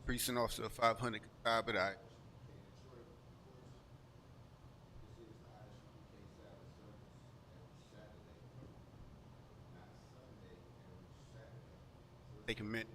Precinct Officer 500 SABBATH. Take a minute.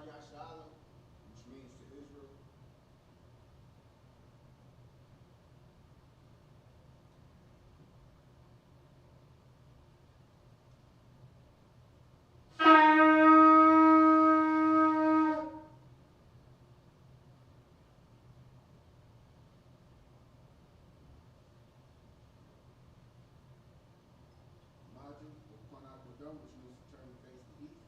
Yashala, which means to Israel, Maju, or Kwanakwadum, which means to turn and face the east.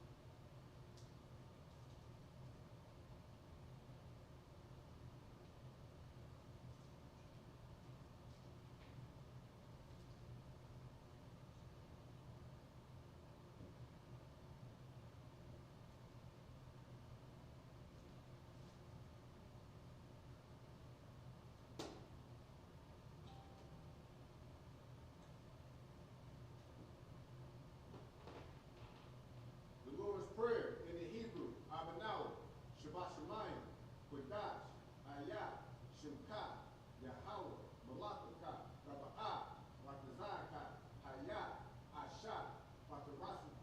The Lord's Prayer in the Hebrew, Abanawa, Shabbat Shemayim, Kodash, Ayah, Shemka, Yahweh, Malakaka, Raba'ah, Rakazaka, Hayah, Asha, Batarasi,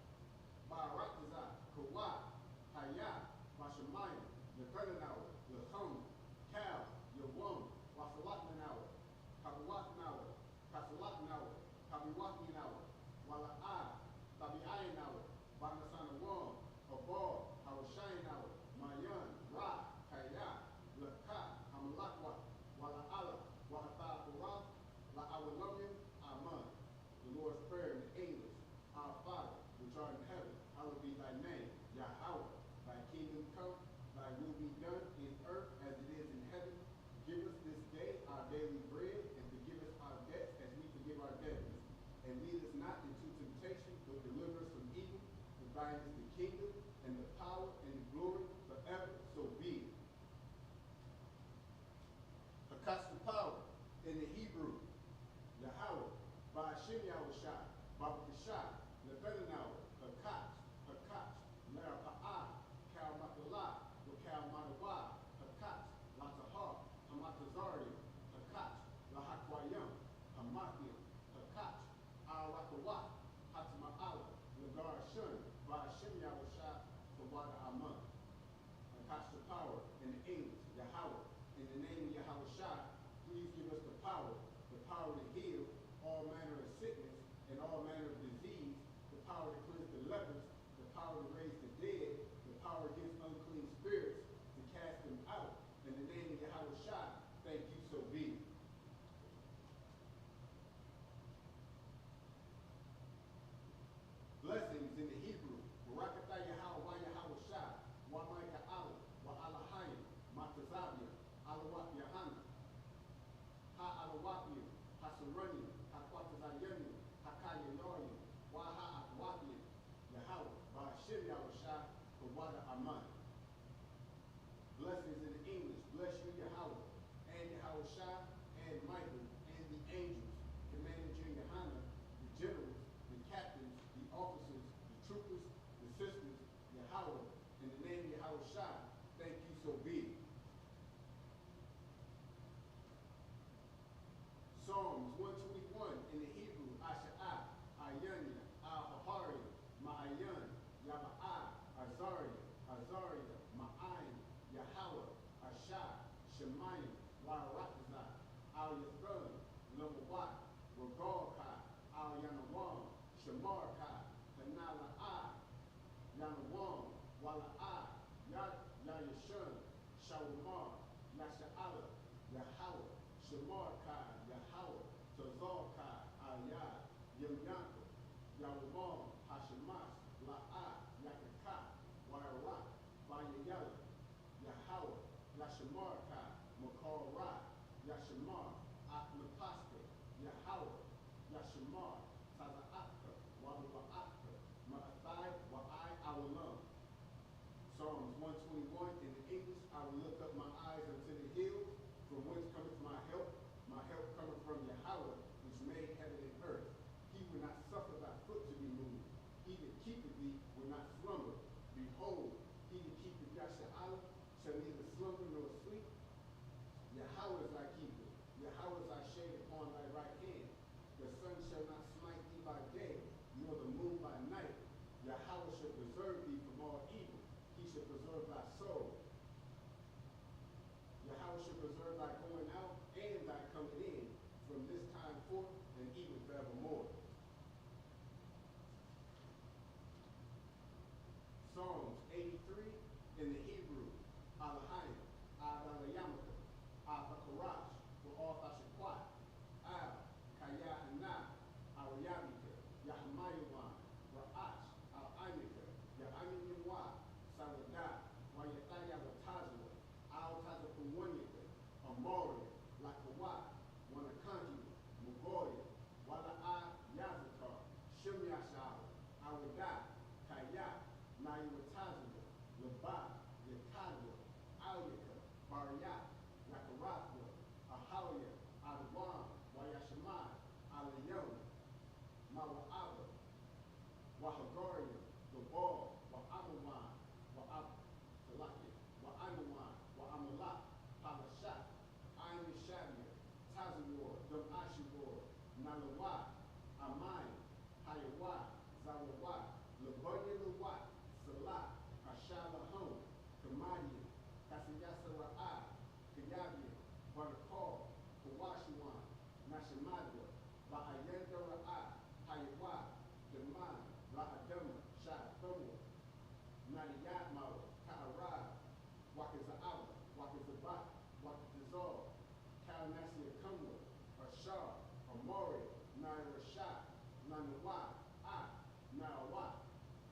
Barakaza, Kawah, Hayah, Bashemayim, Lekananawa, Lechon, Kal, Yawon, Wasalatmanawa, Kabuwatnawa, Kasalatnawa, Kabiwatminawa, Wala'ah, Tabi'ayinawa, Banasana Wong, Habal, Hawashayinawa, Mayan, Ra, Kaya, Laka, Hamalakwa, Wala'ala, Wahatapura, La'awalumim, Aman. The Lord's Prayer in English. Our Father, which art in heaven, hallowed be thy name. Yahweh, thy kingdom come, thy will be done in earth as it is in heaven. Give us this day our daily bread, and forgive us our debts as we forgive our debtors. And lead us not into temptation, but deliver us from evil. For thine is the kingdom, and the power, and the glory, forever. So be it. Hakasta power in the Hebrew, Yahweh, Ba'ashem Yahushai, Babakashai, Lebenanawa, Hakach, Hakach, Larapa'ah, Kal Makalah, Wakal Madawa, Hakach, Latahar, Hamatazarium, Hakach, Lahakwayam, Hamathium, Hakach, Arakawat, Hatma'ala, Lagar Shun, Ba'ashem Yahushai, Tawada Aman. Hakach the power in the English, Yahweh. In the name of Yahushai, please give us the power to heal all manner of sickness and all manner of disease, the power to cleanse the lepers, the power to raise the dead, the power against unclean spirits, to cast them out. In the name of Yahushai, thank you, so be it. Blessings in the Hebrew, Barakatah Yahweh Yahushai, Wa Maika Allah, Wa Alahayim, Matazabia, Alawat Yahana, Ha-Alawapia, Hasarania, Hakwatazayania, Hakayanoria, Waha-Akwapia, Yahweh, Ba'ashem Yahushai, Kawada Aman. Blessings in the English, bless you, Yahweh, and Yahushai, and Michael, and the angels, Commander Junior Hana, the generals, the captains, the officers, the troopers, the sisters, so be it. Psalms 121 in the Hebrew, Asha'ah, Ayanya, Ahahari, Ma'ayan, Yaba'a, Azaria, Azaria, Ma'ayin, Yahweh, Ashah, Shemayim, Warakazah, Al Yathun, Lamawat, Regalkai, Al Yanawam, Shamarkai, Hanala'ah, Yanawam, Wala'ah, Yayashun, Shawamar, Yasha'ala, Yahweh, Shamarkai, Yahweh, Tazarkai, Ayah, Yamyanka, Yawamam, Hashemas, La'ah, Yakaka, Wairat, Vayayala, Yahweh, Yashamarkai, Makar Yashamar, Atmapaska, Yahweh, Yashamar, Taza'atka, Wadula'atka, Ma'athai, Wa'ai, Awalam. Psalms 121 in the English, I will lift up my eyes unto the hills, from whence cometh my help. My help cometh from Yahweh, which made heaven and earth. He will not suffer thy foot to be moved. He that keepeth thee will not slumber. Behold, he that keepeth Yasha'ala shall neither slumber nor sleep. Yahweh is thy keeper. Yahweh is thy shade upon thy right hand. The sun shall not smite thee by day, nor the moon by night. Yahweh shall preserve thee from all evil. He shall preserve thy soul. Yahweh shall preserve thy going out and thy coming in from this time forth and even forevermore. Psalms 83 in the Hebrew, Alahayim, Adalayamaka, Abakarash, for all Thashakwat, Al, Kayahana, Ariyabika, Yahmayawan, Ra'ach, Al-Aimika, Ya'amiminwa, Sawadah, Wayataya Watazwa, Al-Tazapuwanyika, Amoria, Lakawat, Wanakanji, Mugoria, Wala'a Yazakar, Shimyashara, Awadah, Kaya, Nayuatazwa, Labah, Yakadwa, Alyaka, Bariyat, Yakarathwa, Ahaliya, Adwan, Wayashamai, Alayom, Mawa'aba, Wahagaria, Gabal, Wa'amawan, Wa'amawan, Wa'amalat, Palashat, Aimishadya, Tazawar, Dumashibor, Nalawat, Amai, Hayawat, Zawawat, Labanya Lawat, Salat, Ashalahom, Kamadian, Kasiyasara'a, Kayabian, Barakal, Kawashuan, Nashamadwa, Ba'ayandara'a, Hayawat, Daman, La'adama, Sha'athamwa, Nadiyatmawa, Ka'arad, Wakaza'ala, Wakazabat, Wakazazal, Kalnasya Kumwa, Ashar, Amori, Nairashah, Nanawat, Nawat,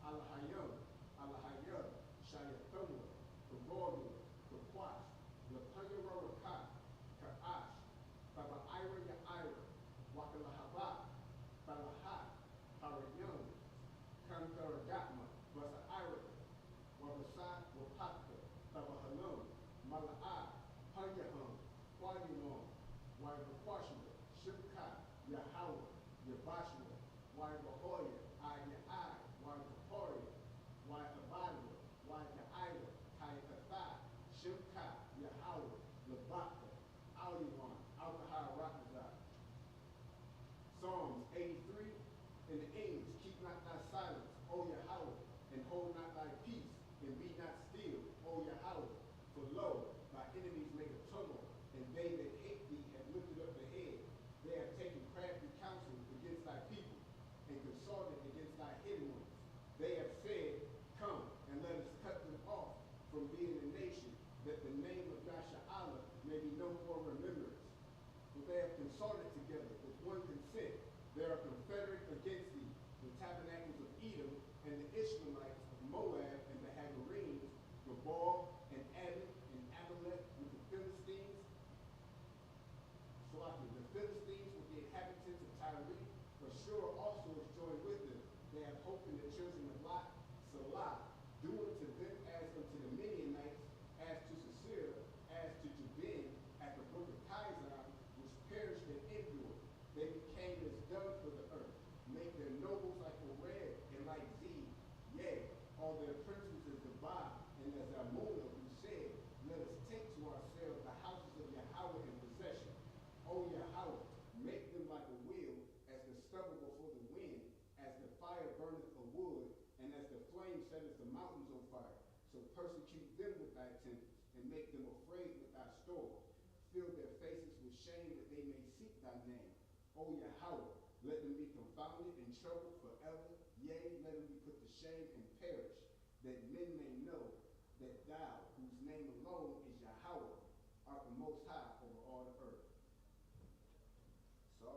Alahayim, Alahayim, Shayathamwa, Kagorua, Kakwash, Lapanyaroraka, Ka'ash, Taba'ira Ya'ira, Wakalahabat, Balahat, Harayim, Kantaragatma, Basa'ira, Wabasat, Wapatka, Tabahalum, Mala'at, Hanyahum, Quadimon, Waibakwashima, Shibka, Yahweh, Yabashua, Waibahoya, Aya'ai, Waibapori, Waibadwa, Waika'ira, Kaikathai, Shibka, Yahweh, Labaka, Aliwan, Alkaharakazai. Psalms 83 in the English, keep not thy silence, O Yahweh, and hold not thy peace, and be not still, O Yahweh. For lo, thy enemies make a tumult, and they that hate thee have lifted up the head. They have taken crafty counsel against thy people, and consulted against thy hidden ones. They have said, come, and let us cut them off from being a nation, that the name of Yasha'ala may be no more remembrance. For they have consulted together with one consent. They are confederate against thee, the tabernacles of Edom, and the Ishmaelites of Moab, and the Hagarenes, Gabal, and Ammon, and Amalek with the Philistines. The Philistines with the inhabitants of Tyre, for sure also is joined with them. They have hope in the children of Lot, Salah, do unto them as unto the Midianites, as to Sisera, as to Jabin, at the brook of Kizar, which perished and endured. They became as dung for the earth, make their nobles like Oreb and like Zeb. Yea, all their princes as Zabah and as Ammona, who said, let So persecute them with thy tempest, and make them afraid with thy storm. Fill their faces with shame that they may seek thy name. O Yahweh, let them be confounded and troubled forever. Yea, let them be put to shame and perish, that men may know that thou, whose name alone is Yahweh, art the most high over all the earth. So,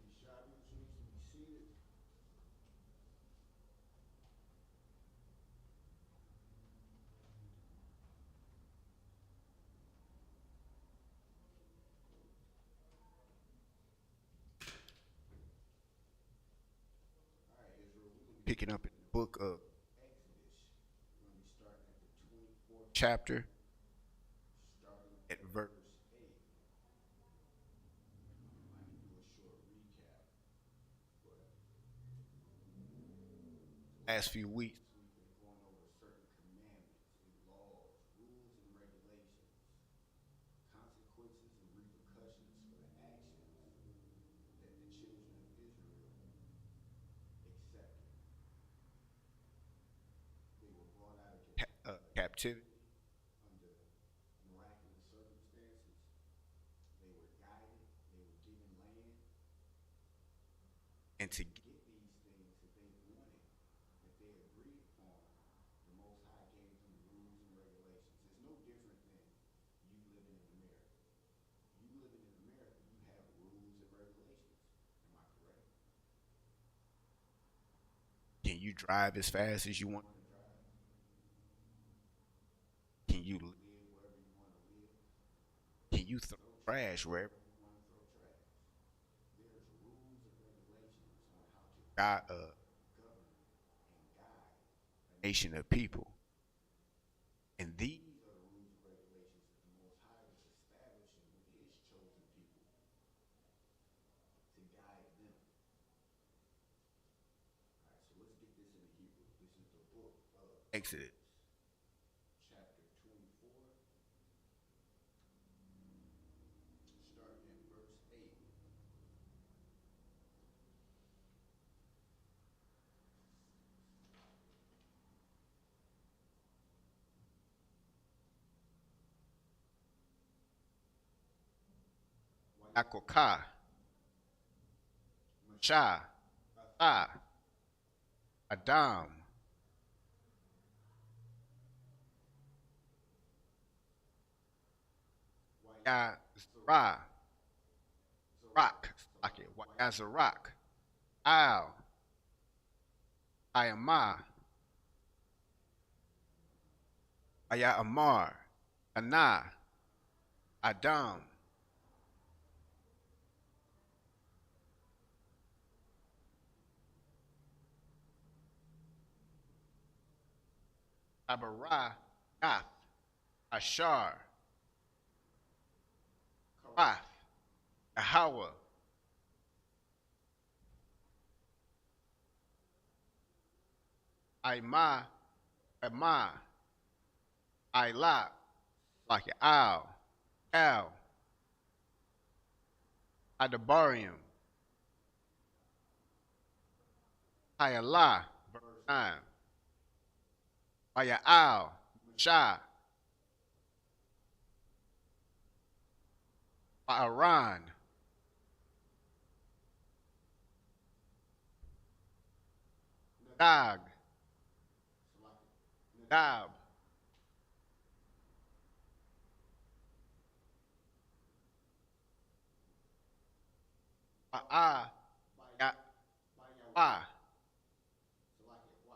Isupk needs to be seated. All right, Israel, we're going to be Picking up in the book of Exodus. We're going to be starting at the 24th chapter starting at at verse. verse 8. I can do a short recap, but Last few weeks, we've been going over certain commandments and laws, rules and regulations, consequences and repercussions for the actions that the children of Israel accepted. They were brought out of captivity, under miraculous circumstances. They were guided. They were given land. and to Get these things that they wanted, that they agreed upon. The Most High gave them rules and regulations. It's no different than you living in America. You living in America, you have rules and regulations. Am I correct? can you drive as fast as you want? Want to drive, Can you live wherever you want to live, throw throw trash wherever wherever you want to throw trash. There's rules and regulations on how to God govern and guide a nation of people? And these These are the rules and regulations that the Most High was establishing with his chosen people to guide them. All right, so let's get this in the Hebrew. This is the book of Exodus chapter 24, starting at verse 8. Yakoka, Shah, Tha, Adam, Yazra, Rock, okay, Yazrak, Al, Ayama, Aya Amar, Ana, Adam, Abara, Nath, Ashar, Karath, Yahweh, Ima, Ema, Ila, like Al, Al, Adabarium, Hayala, verse 9, Al, Shah, Aran, Dag, Dab, Ba'a, Ya,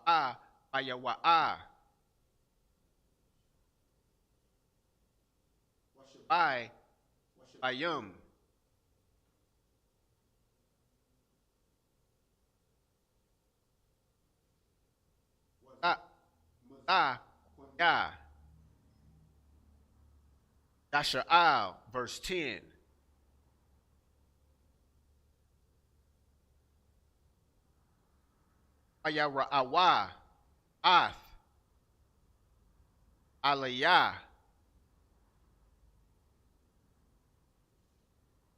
Wa, Bayawa'a, Bai, Bayum, Da, Da, Ya, Yasha'al, verse 10, Ayara'awa, Ath, Aliyah.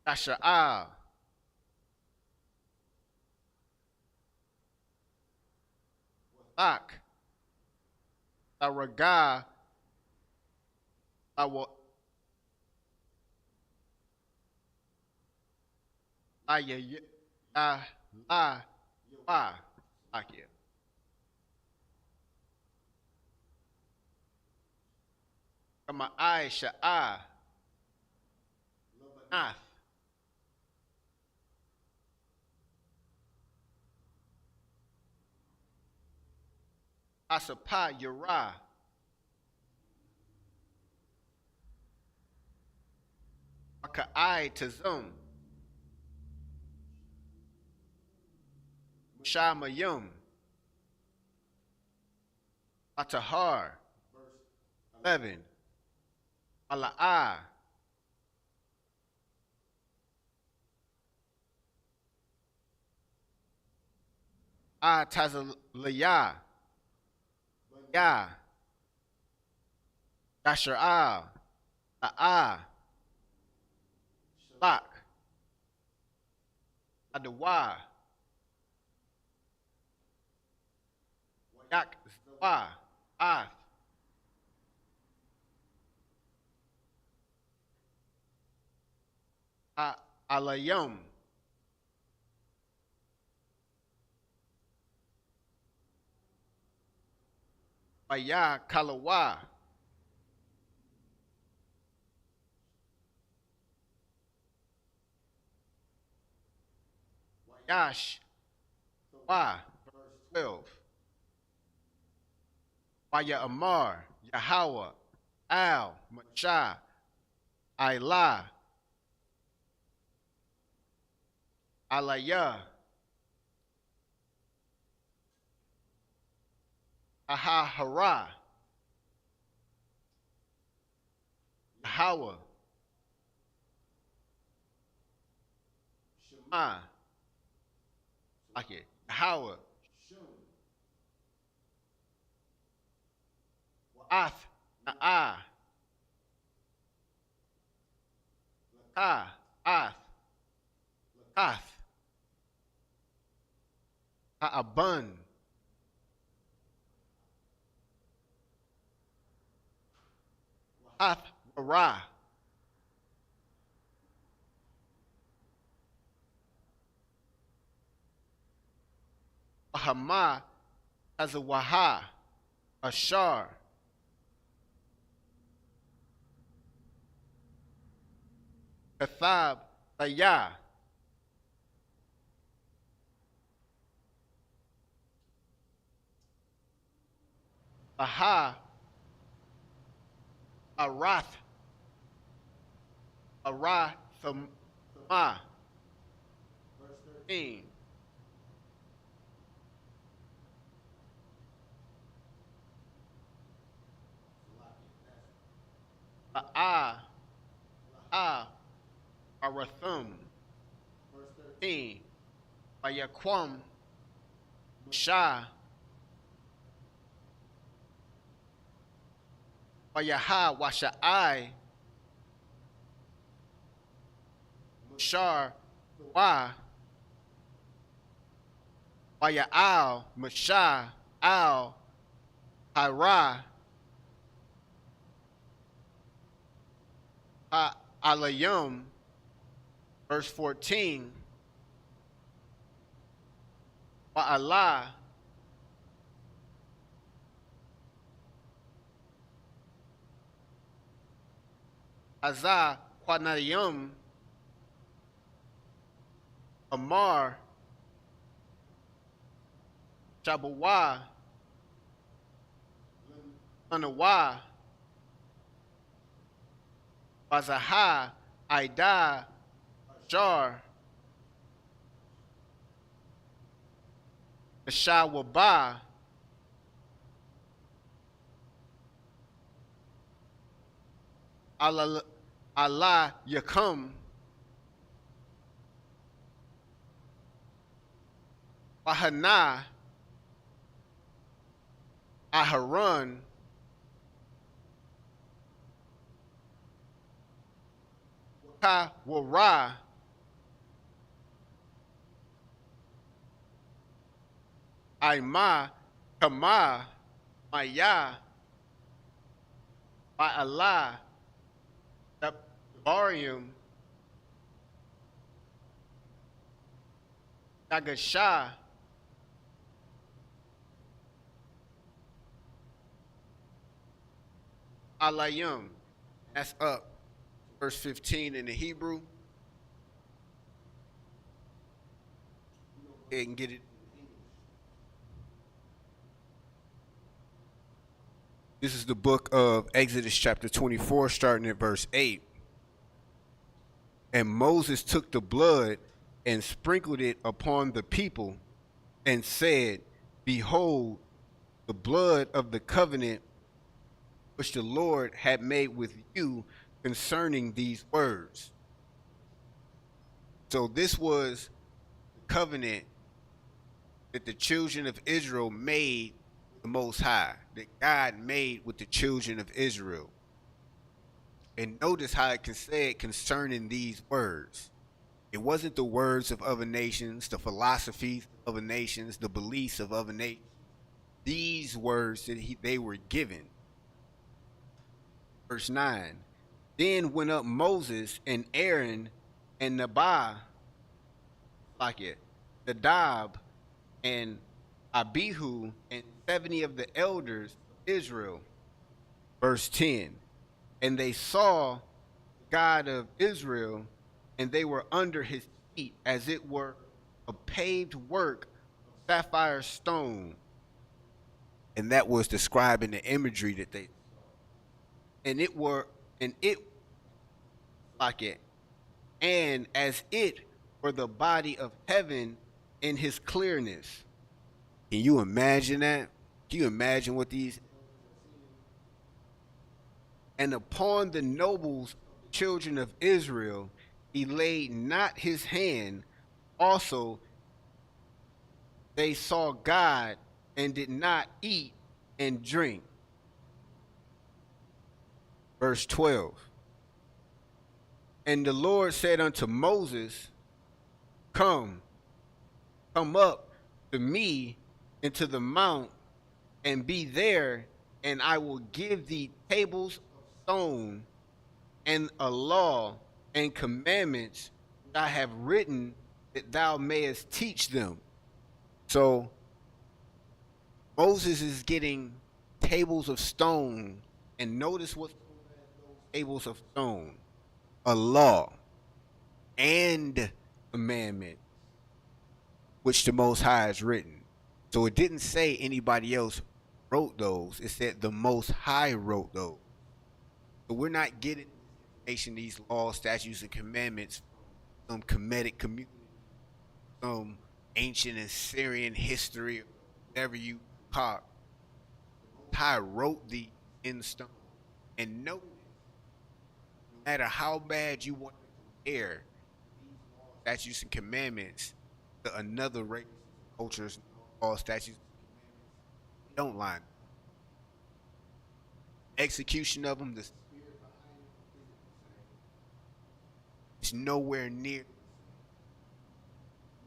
Yasha'al. Wathak. Taraga. Awa. Aya. La. Wa. Like it. Kama Aisha. Nath. Asapa Yura. Aka'ai Tazum. Shamayum. Atahar. 11. Ala'a. Tazaliyah. Ya. Yasha'al. La'a. Lak. Adawa. Yak. Zwa. Ath. Alayum. Waya Kalawa. Yash. Wa. 12. Waya Amar. Yahweh. Al. Machah. Ilah. Alaya. Ahahara. Yahweh. Shema. Like it. Yahweh. Ath. Na'ah. Ath. Ath. Ha'abun. Ath. Ra. Hama as a Waha, Ashar, Kathab, Tayah, Baha, Arath, Arathama, 13. Arathum, 13. Bayaquam, Shah, Bayaha, Washa'ai, Mushar, Wa, Baya'al, Mashah, Al, Hira, Alayum, verse 14, Wa'ala, Azah, Quanayum, Amar, Shabawa, Anawa, Bazaha, Ida, Jar, Shawaba, Allah Yakum, Wahana, Aharon, ka wara. Aima kama maya by Allah Barium Nagasha Alayum. That's up. Verse 15 in the Hebrew. And get it. This is the book of Exodus chapter 24, starting at verse 8. And Moses took the blood and sprinkled it upon the people and said, Behold, the blood of the covenant which the Lord had made with you concerning these words. So this was the covenant that the children of Israel made with the Most High, that God made with the children of Israel. And notice how it can say it concerning these words. It wasn't the words of other nations, the philosophies of other nations, the beliefs of other nations. These words that they were given. Verse 9. Then went up Moses and Aaron and Nadab and Abihu and 70 of the elders of Israel. Verse 10. And they saw God of Israel, and they were under his feet, as it were a paved work of sapphire stone. And that was describing the imagery that they saw. And as it were the body of heaven in his clearness. Can you imagine that? Can you imagine what these? And upon the nobles, children of Israel, he laid not his hand. Also, they saw God and did not eat and drink. Verse 12. And the Lord said unto Moses, Come up to me into the mount, and be there, and I will give thee tables of stone, and a law and commandments that I have written, that thou mayest teach them. So Moses is getting tables of stone, and notice what's tables of stone: a law and commandment, which the Most High has written. So it didn't say anybody else wrote those. It said the Most High wrote those. So we're not getting information, these laws, statutes, and commandments from some Kemetic community, some ancient Assyrian history, whatever you call it. The Most High wrote these in stone. And no matter how bad you want to compare these laws, statutes, and commandments to another race, cultures, laws, statutes, and commandments, they don't line up. Execution of them, the spirit behind them isn't the same. It's nowhere near the same.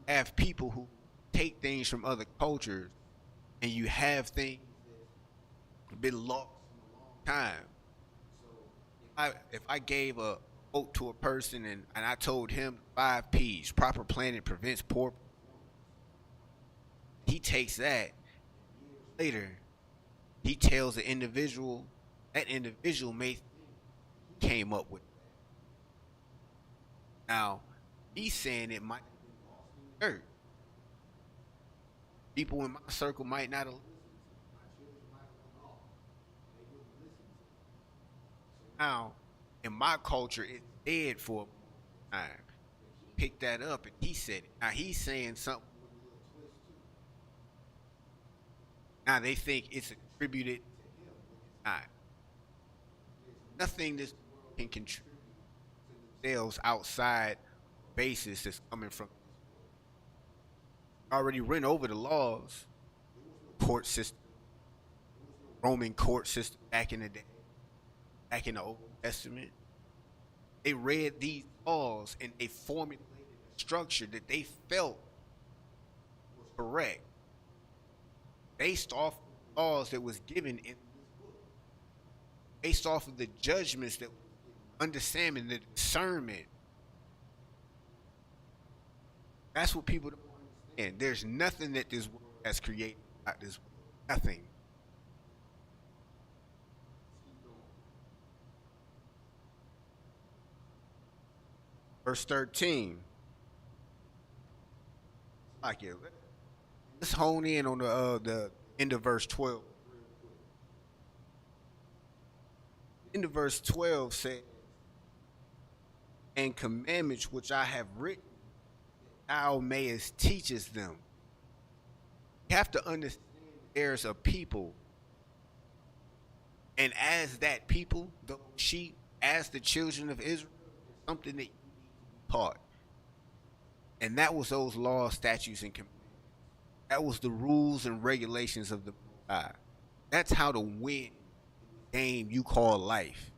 You have people who take things from other cultures, and you have things that have been lost in a long time. So if I gave a vote to a person and I told him 5 P's, proper planning prevents poor performance, he takes that, and years later, he tells the individual, that individual may think he came up with that. Now, he's saying it might have been lost in the dirt. People in my circle might not have listened to me. My children might have went off. They wouldn't listen to me. So now, in my culture, it's dead for a time. But he picked that up and he said it. Now he's saying something with a little twist too. Now they think it's attributed to him, but it's not. There's nothing this world can contribute to themselves outside basis that's coming from this world. Already went over the laws, court system, Roman court system back in the day, back in the Old Testament. They read these laws and they formulated a structure that they felt was correct based off of the laws that was given in this book, based off of the judgments that was given, understanding the discernment. That's what people don't understand. There's nothing that this world has created about this world. Nothing. Verse 13. Like it. Let's hone in on the end of verse 12. End of verse 12 says, and commandments which I have written, thou mayest teachest them. You have to understand there's a people, and as that people, the sheep, as the children of Israel, something that you need to be taught. And that was those laws, statutes, and commandments. That was the rules and regulations of the God. That's how to win the game you call life.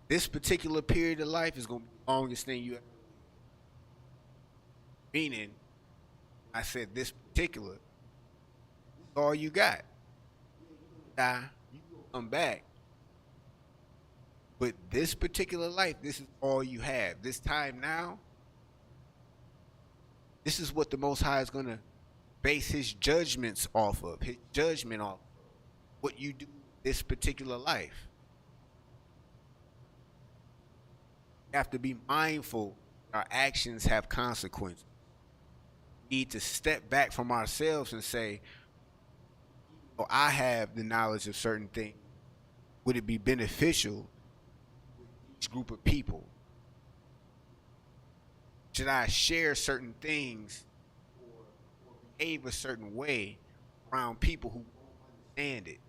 This particular period of life is going to be the longest thing you ever live. Meaning, I said this particular, this is all you got. Die, you come back. But this particular life, this is all you have. This time now, this is what the Most High is going to base his judgments off of. His judgment off of what you do this particular life. We have to be mindful our actions have consequences. We need to step back from ourselves and say, oh, I have the knowledge of certain things. Would it be beneficial with each group of people? Should I share certain things or behave a certain way around people who won't understand it?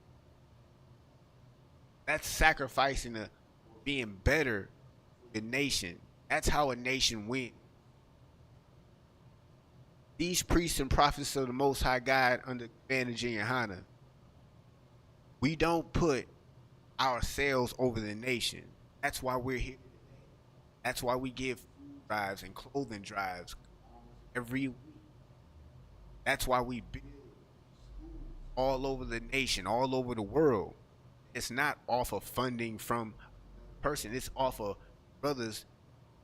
That's sacrificing or being better for the nation. That's how a nation wins. These priests and prophets of the Most High God under Commander Jehanna, we don't put ourselves over the nation. That's why we're here today. That's why we give food drives and clothing drives every week. That's why we build schools all over the nation, all over the world. It's not off of funding from a person. It's off of brothers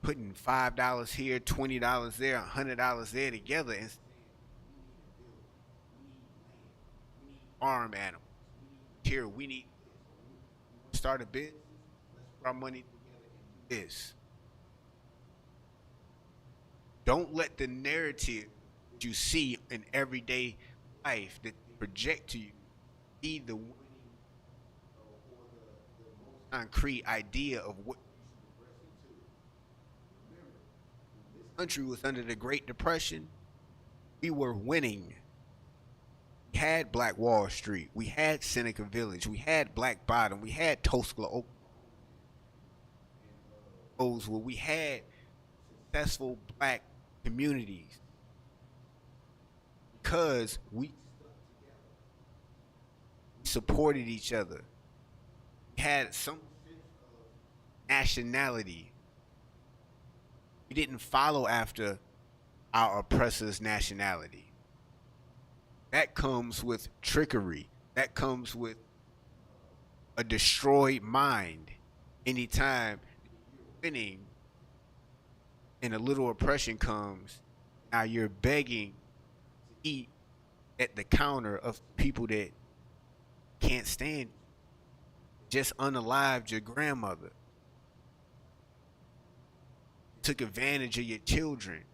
putting $5 here, $20 there, $100 there together and saying, we need land, we need farm animals, we need material, we need this. We start a business, let's put our money together and do this. Don't let the narrative that you see in everyday life that they project to you be the winning or the most concrete idea of what country was under the Great Depression. We were winning. We had Black Wall Street. We had Seneca Village. We had Black Bottom. We had Tulsa, Oklahoma. We had successful black communities because we stuck together. We supported each other. We had some sense of nationality. We didn't follow after our oppressor's nationality. That comes with trickery. That comes with a destroyed mind. Anytime you're winning and a little oppression comes, now you're begging to eat at the counter of people that can't stand, just unalived your grandmother. Took advantage of your children.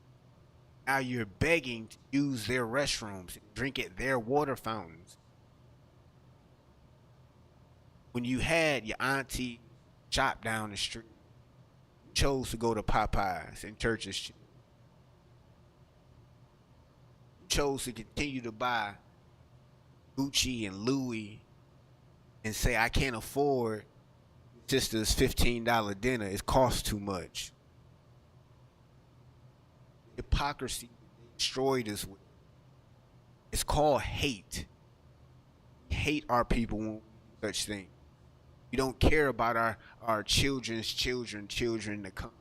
Now you're begging to use their restrooms, drink at their water fountains. When you had your auntie shop down the street, you chose to go to Popeyes and Church's Chicken. You chose to continue to buy Gucci and Louis and say, I can't afford sister's $15 dinner. It costs too much. Hypocrisy destroyed us with. It's called hate. We hate our people when we do such things. We don't care about our children's children to come.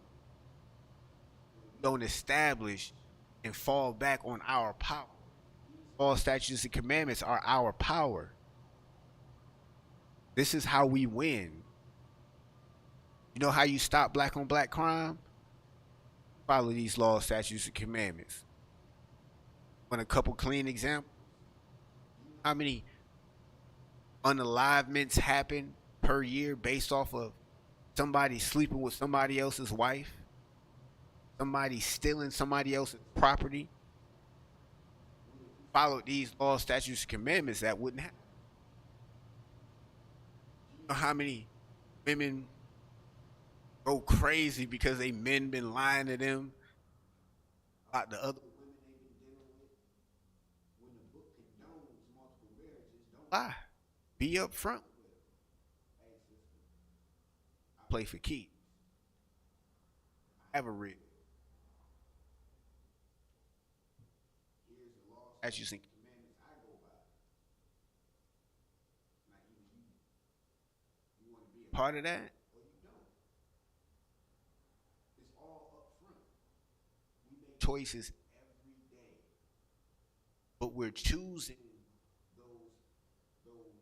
We don't establish and fall back on our power. All statutes and commandments are our power. This is how we win. You know how you stop black on black crime? Follow these laws, statutes, and commandments. Want a couple clean examples? How many unalivements happen per year based off of somebody sleeping with somebody else's wife? Somebody stealing somebody else's property? Followed these laws, statutes, and commandments, that wouldn't happen. You know how many women go crazy because they men been lying to them about the other women they've been dealing with? When the book condones multiple marriages, don't lie. Be upfront. Hey, sister, I play for keeps. I have a rig. Here's the law, statutes, and commandments I go by. Now, either you want to be a part of that, or you don't. It's all up front. We make choices every day, but we're choosing those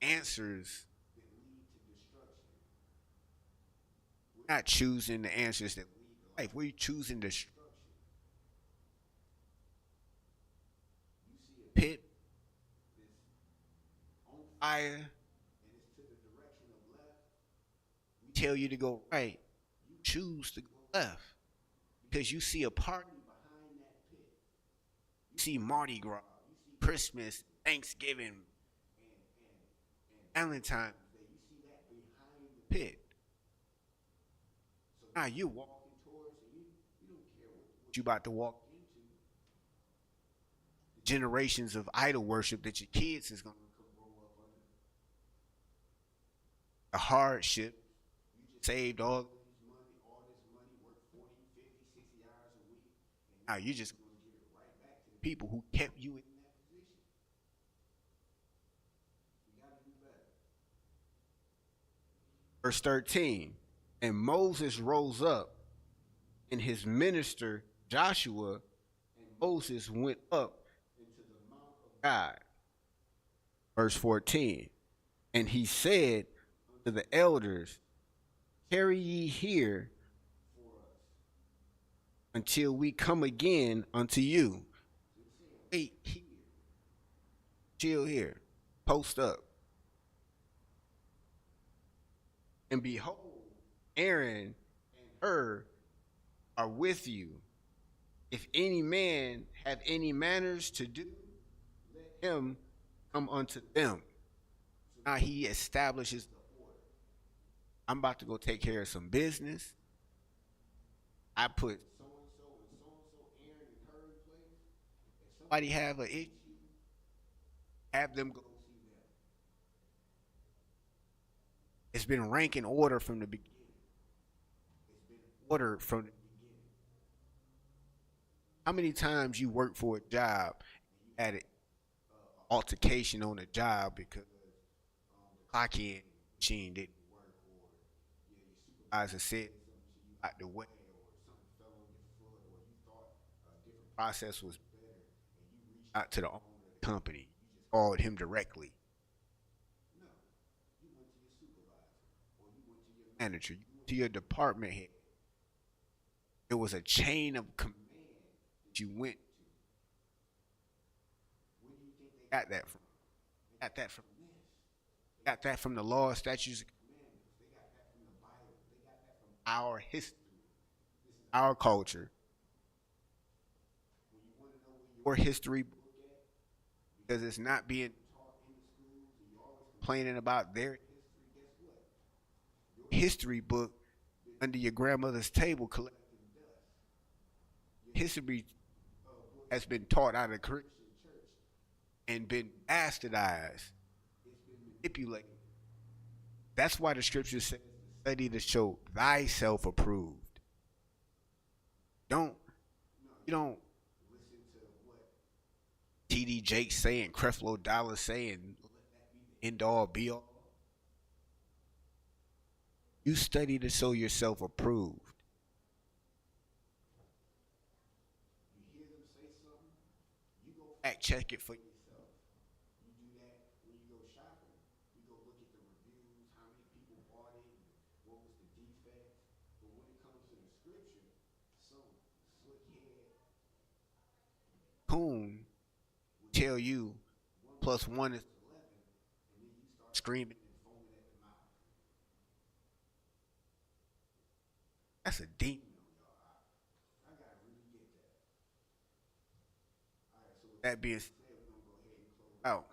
answers that lead to destruction. We're not choosing the answers that lead to life. We're choosing destruction. You see a pit that's on fire and it's to the direction of left. We tell you to go right. You choose to go left because you see a party behind that pit. You see Mardi Gras, you see Christmas, Thanksgiving, and Valentine's Day. You see that behind the pit. So now you're walking towards it. You don't care what you're about to walk into. The generations of idol worship that your kids is going to grow up under. The hardship. You just saved all this money, worked 40, 50, 60 hours a week. And now you're just going to give it right back to the people who kept you in that position. You got to do better. Verse 13. And Moses rose up, and his minister Joshua, and Moses went up into the mount of God. Verse 14. And he said to the elders, tarry ye here for us until we come again unto you. Wait here. Chill here. Post up. And behold, Aaron and Hur are with you. If any man have any manners to do, let him come unto them. Now he establishes the order. I'm about to go take care of some business. I put so and so, Aaron and Hur in place. If somebody have an issue, have them go see them. It's been ranking order from the beginning. It's been ordered from the beginning. How many times you work for a job and you had an altercation on the job because the clock in machine didn't work, or your supervisor said something to you out the way, or something fell on your foot, or you thought a different process was better, and you reached out to the owner of the company. You just called him directly. No, you went to your supervisor, or you went to your manager, you went to your department head. It was a chain of command that you went to. Where do you think they got that from? They got that from this. They got that from the law, statutes, and commandments. They got that from the Bible. They got that from our history. This is our culture. When you want to know where your history book at, because it's not being taught in the schools, and you're always complaining about their history, guess what? Your history book under your grandmother's table collecting dust. Your history has been taught out of Christian church and been bastardized. It's been manipulated. That's why the scripture says to study to show thyself approved. You don't listen to what TD Jakes say and Creflo Dollar say and let that be the end all be all. You study to show yourself approved. You hear them say something, you go Fact check it for yourself. You do that when you go shopping. You go look at the reviews, how many people bought it, and what was the defect. But when it comes to the scripture, some slick head coon tell you plus one is 11, and then you start screaming. and foaming at the mouth. That's a demon. You know, y'all, I gotta really get that. All right, so with That being said, we're gonna go ahead and close out.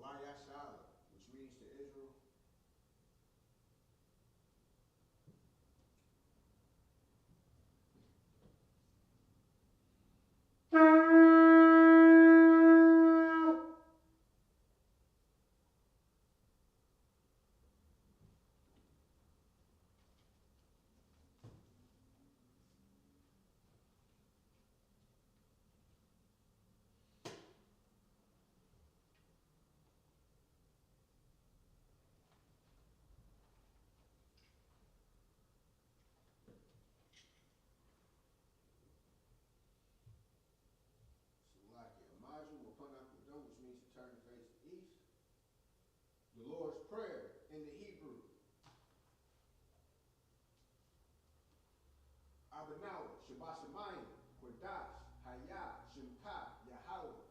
La Yashala, which means to Israel, Salakia, Maju, Wapanakudum, which means to turn the face east. The Lord's Prayer in the Hebrew. Abanawa, Shabashamayim, Kodash, Hayah, Shimka, Yahweh,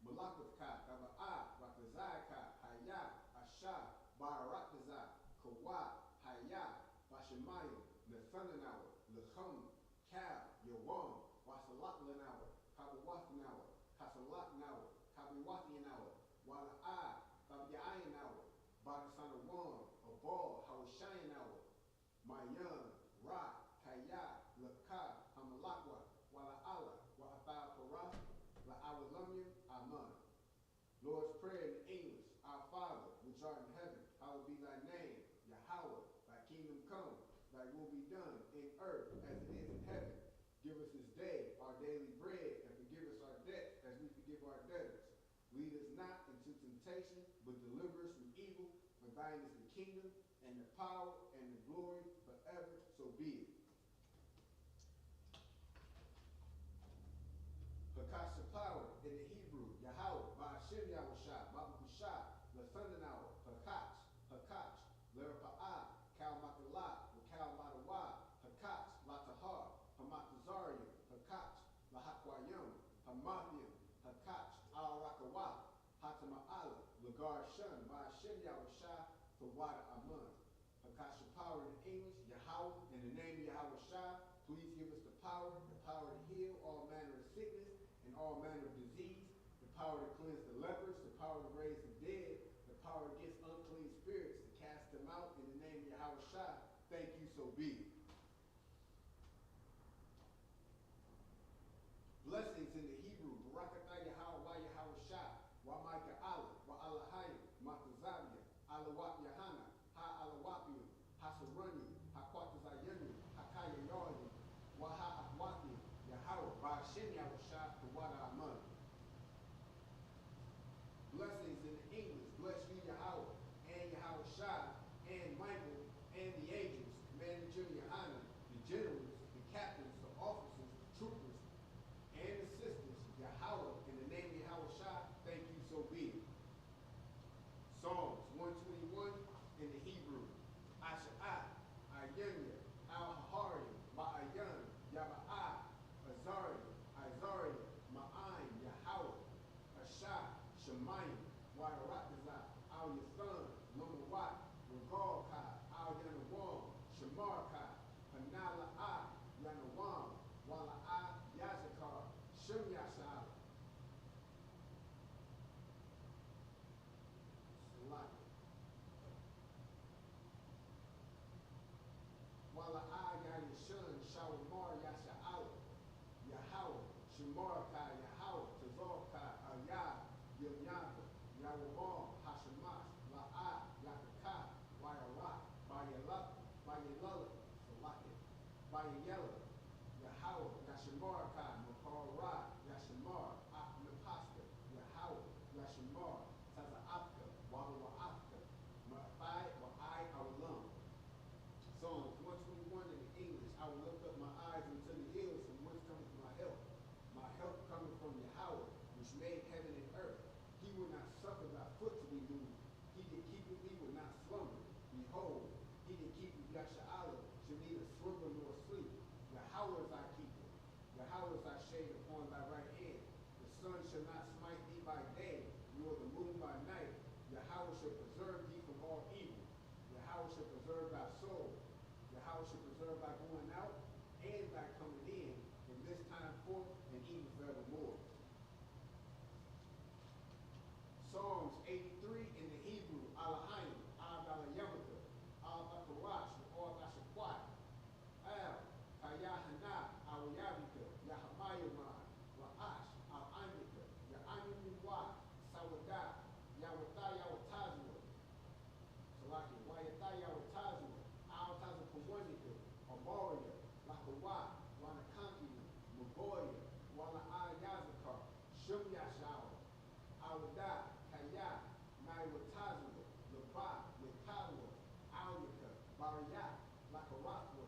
Malakavka, Kava'a, Rakazaka, Hayah, Asha, Barakazah, Kawa, Hayah, Bashamayim, Nathanawa, Lechum, Kab, Yawam, Wasalatanawa, Kabawatanawa, Kasalatanawa, Kabiwatanawa, Wala'a, Kabyayanawa, Badasanawan, Abal, Hawashayanawa, Mayan, Ra, Kaya, Laka, Hamalakwa, Wala Allah, Wa Abal Parah, La Awalamya, Aman. Lord's Prayer in English. Our Father, which art in heaven, hallowed be thy name. Yahweh, thy kingdom come, thy will be done in earth as it is in heaven. Give us this day our daily bread, and forgive us our debts as we forgive our debtors. Lead us not into temptation, but deliver us from evil. For thine is the kingdom, and the power, and the glory, forever. So be it. Hakasha power in the Hebrew, Yahweh, Ba'ashem Yahushua, Babakusha, Lathananawa, Hakach, Hakach, Lerapa'ah, Kal Makalah, Kal Madawa, Hakach, Latahar, Hamatazarium, Hakach, Lahakwayum, Hamathium, Hakach, Al Rakawa, Hatama'ala, Lagar Shun, Ba'ashem Yahushua, Tawada Amun. Hakasha power in English, Yahweh, in the name of Yahushua, please give us the power to heal all manner of sickness and all manner of disease, the power to cleanse the lepers, the power to raise the dead, the power against unclean spirits, to cast them out in the name of Yahushua. Thank you, so be it. Blessings in the Hebrew, Barakatah Yahweh, Wa Yahushua, Wa Micah Allah, Wa Allahayim, Matazavia, Alawat Yahana, Ha Alawapium, Hasarunyu, Hakwatazayanu, Hakaya Yarim, Wa Ha Akwatium, Yahweh, Ba'ashem Yahushua, Tawada Aman. Blessings in the English, bless you Yahweh, and Yahushua, and Michael, and the angels, Commander Junior Hana, the generals, the captains, the officers, the troopers, and the sisters, Yahweh, in the name of Yahushua, thank you, so be it. Psalms 121 in the Hebrew. Asha'ah, Ayanya, Al-Haharim, Ma'ayan, Yaba'ah, Azariah, Ma'ayin, Yahweh, Ashah, Shemayim, Shemarkai, Yahweh, Tazorkai, Ayah, Yilnyaka, Yahweh, Hashemash, La'ah, Yakaka, Wayarah, Bayalak, Bayalala, Salaki, Bayala, Yahweh, Yashamarkai, Makara, Yashamar, Aknapasta, Yahweh, Yashamar, Tazaapka, Wawaapka, Ma'ai, Wa'ai, Awalam. Psalms 121 in the English, I will lift up my eyes unto the hills from whence cometh my help. My help coming from Yahweh, which made heaven and earth. He will not suffer thy foot to be moved. He that keepeth thee will not slumber. Behold, he that keepeth Yasha'ala shall neither slumber nor sleep. Yahweh is thy keeper. Yahweh is thy shade upon thy right hand. The sun shall not smite thee by day, nor the moon by night. Yahweh shall preserve thee from all evil. Yahweh shall preserve thy soul. Yahweh shall preserve thy going out and thy coming in from this time forth and even forevermore. Psalms 83 in the Hebrew, Alahayim, Al-Dalayamaka, Al-Bakarash, Al-Bashakwat, Al, Kayahana, Al-Yavika, Yahamayamah, La'ash, Al-Andika, Ya'animuwa, Sawadah, Yawatha, Yawatazua, Salaki, Wayatha, Yawatazua, Al-Taza Kawanika, Amoria, Lakawa, Wanakanki, Magoya, Wala'a Yazakar, Shum Yashawa, Awada, Kaya, Naiwatazua, Laba, Yakawa, Aulika, Bariyak, Lakarakwa,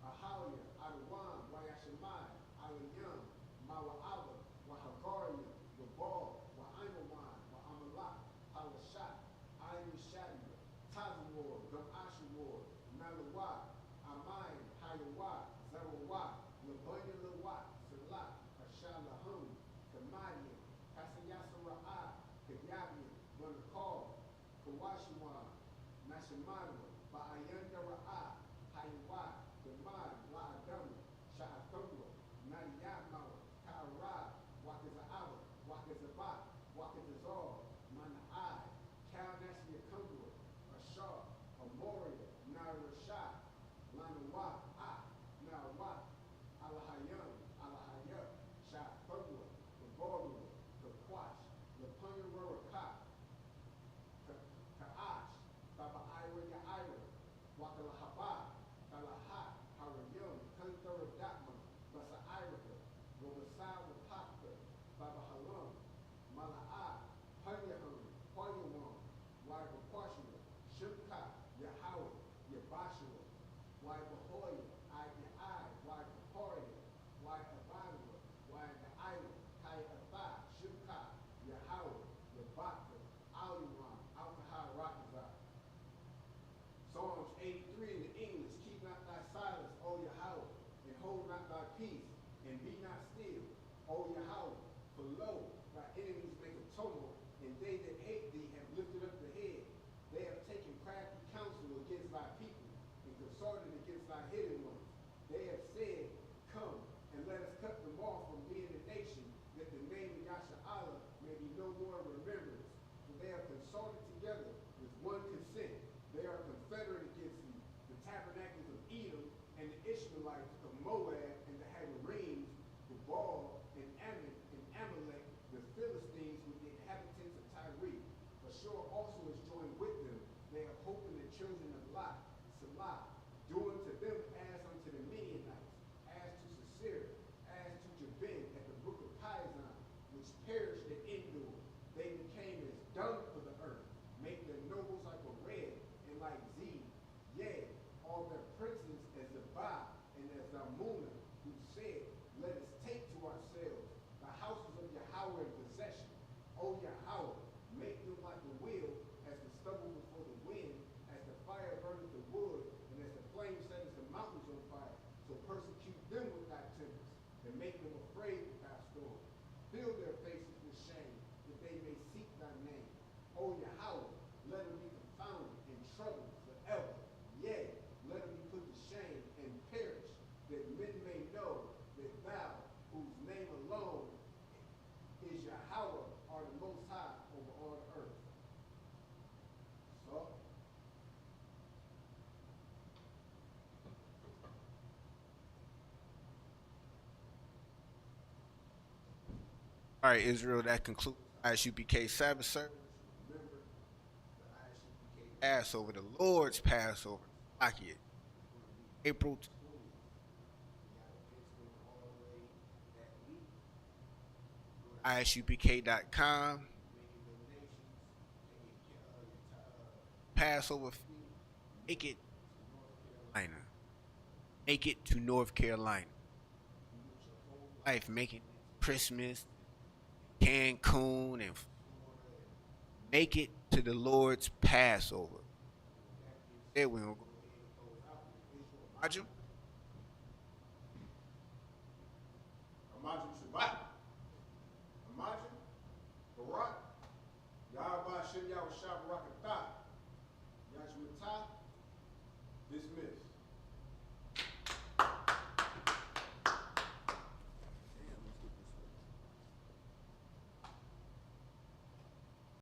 Ahalia, Adawan, Wayashamai, Alayam, Mawa'aba, Wahagaria, Wabal, Wa'aimawan, Wa'amalak, Halashat, Ayushadua, Tazamor, Gamashawar, Nalawa, Amayan, Hayawa, Zarawa, Labanya Lawa, Salat, Ashalahum, Kamadian, Kasayasara'a, Kayabian, Runakal, Kawashiwan, Nashamana, Ba'ayandara'a, Hayawa, Damad, La'adam, Sha'atumra, Nadiyamawa, Ka'ara, Wakaza'aba, Wakazabat, Wakazazar, Mana'ai, Kalnashiakumra, Ashar, Amoria, Narashah, Lanawa, Nawa, Alahayam, Alahayab, Sha'atumra, Gaboria, Gakwash, Lapunyaraka, Ka'ash, Baba Ira Ya'ira, Wakalahaba, Kalaha, Harayum, Kantara Datma, Basa Irika, Wabasa Wapaka, Baba Halam, Mala'a, Panyahum, Panyamon, Waibakwashima, Shimka, Yahweh, Yabashua, Waibahoya, Ayai, Waibahoya, Waibadua, Waibaila, Kayatha, Shimka, Yahweh, Yabaka, Aliwan, Alkahar Rakazah. Psalms 83 in the English, keep not thy silence, O Yahweh, and hold not thy peace, and be not still, O Yahweh, for lo, thy enemies make a tumult, and they that hate thee have lifted up the head. They have taken crafty counsel against thy people, and consorted against thy hidden ones. They have said, come, and let us cut them off from being a nation, that the name of Yasha'Allah may be no more in remembrance. For they have consulted together with one consent. They are confederate against thee, the tabernacles of Edom, and the Ishmaelites of Moab, and the Hagarenes, the Baal, and Ammon, and Amalek, the Philistines with the inhabitants of Tyre. Ashur also is joined with them. They have hope in the children of Lot, Salah, doing to them as unto the Midianites, as to Sisera, as to Jabin at the brook of Pizon, which perished at Endor. They became as dung for the earth, make their nobles like a red, and like Z, yea, all their princes as Zabah and as Zalmunna, who said, let us take to ourselves the houses of Yahweh in possession. O Yahweh, make them like the wheel, as the stubble before the wind, as the fire burneth the wood, and as the flame setteth the mountains on fire. So persecute them with thy tempest, and make them afraid with thy storm. Fill their faces with shame, that they may seek thy name. O Yahweh, let them be confounded and troubled forever. Yea, let them be put to shame and perish, that men may know that thou, whose name alone is Yahweh, are the most high over all the earth. So, All right, Israel, that concludes ISUPK Sabbath service. Remember, the ISUPK Passover, the Lord's Passover. Aki it. April 20th. We got events going all the way that week. Go to ISUPK.com. making donations, take your Passover. Make it Carolina. Make it to North Carolina. Life making Christmas, Cancun, and make it to the Lord's Passover. There we go. Roger. Imagine Shabbat. Imagine Barak. Yahweh Shem Yahweh Shabbat Barakatah. Yahshua Dismissed.